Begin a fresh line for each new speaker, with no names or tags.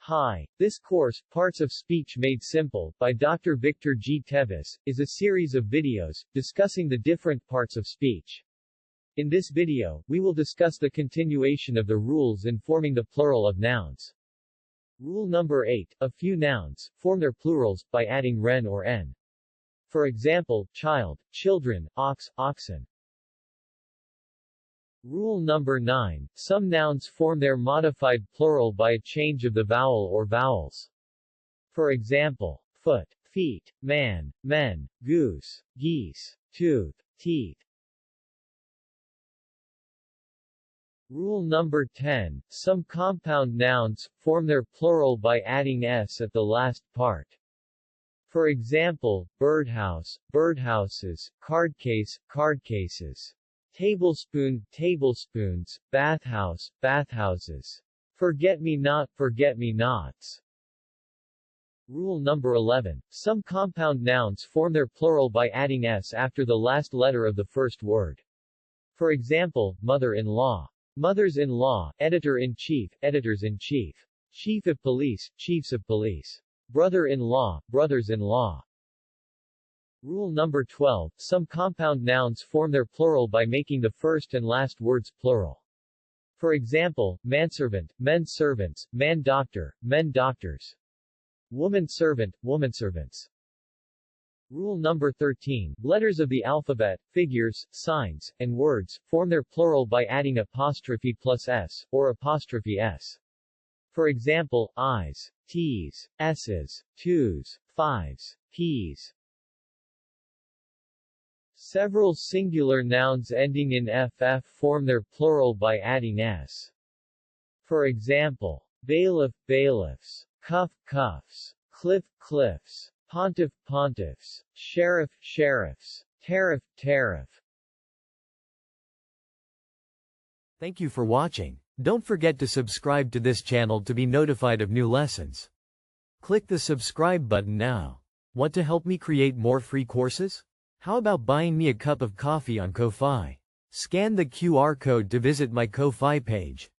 Hi. This course, Parts of Speech Made Simple, by Dr. Victor G. Teves, is a series of videos discussing the different parts of speech. In this video, we will discuss the continuation of the rules in forming the plural of nouns. Rule number 8. A few nouns form their plurals by adding ren or n. For example, child, children, ox, oxen. Rule number 9. Some nouns form their modified plural by a change of the vowel or vowels. For example, foot, feet, man, men, goose, geese, tooth, teeth. Rule number 10. Some compound nouns form their plural by adding s at the last part. For example, birdhouse, birdhouses, cardcase, cardcases. Tablespoon, tablespoons, bathhouse, bathhouses. Forget-me-not, forget-me-nots. Rule number 11. Some compound nouns form their plural by adding s after the last letter of the first word. For example, mother-in-law, mothers-in-law, editor-in-chief, editors-in-chief, chief of police, chiefs of police, brother-in-law, brothers-in-law. Rule number 12. Some compound nouns form their plural by making the first and last words plural. For example, manservant, men servants, man doctor, men doctors. Woman servant, woman servants. Rule number 13. Letters of the alphabet, figures, signs, and words form their plural by adding apostrophe plus s, or apostrophe s. For example, eyes, t's, s's, twos, fives, p's. Several singular nouns ending in ff form their plural by adding s. For example, bailiff, bailiffs, cuff, cuffs, cliff, cliffs, pontiff, pontiffs, sheriff, sheriffs, tariff, tariff.
Thank you for watching. Don't forget to subscribe to this channel to be notified of new lessons. Click the subscribe button now. Want to help me create more free courses? How about buying me a cup of coffee on Ko-Fi? Scan the QR code to visit my Ko-Fi page.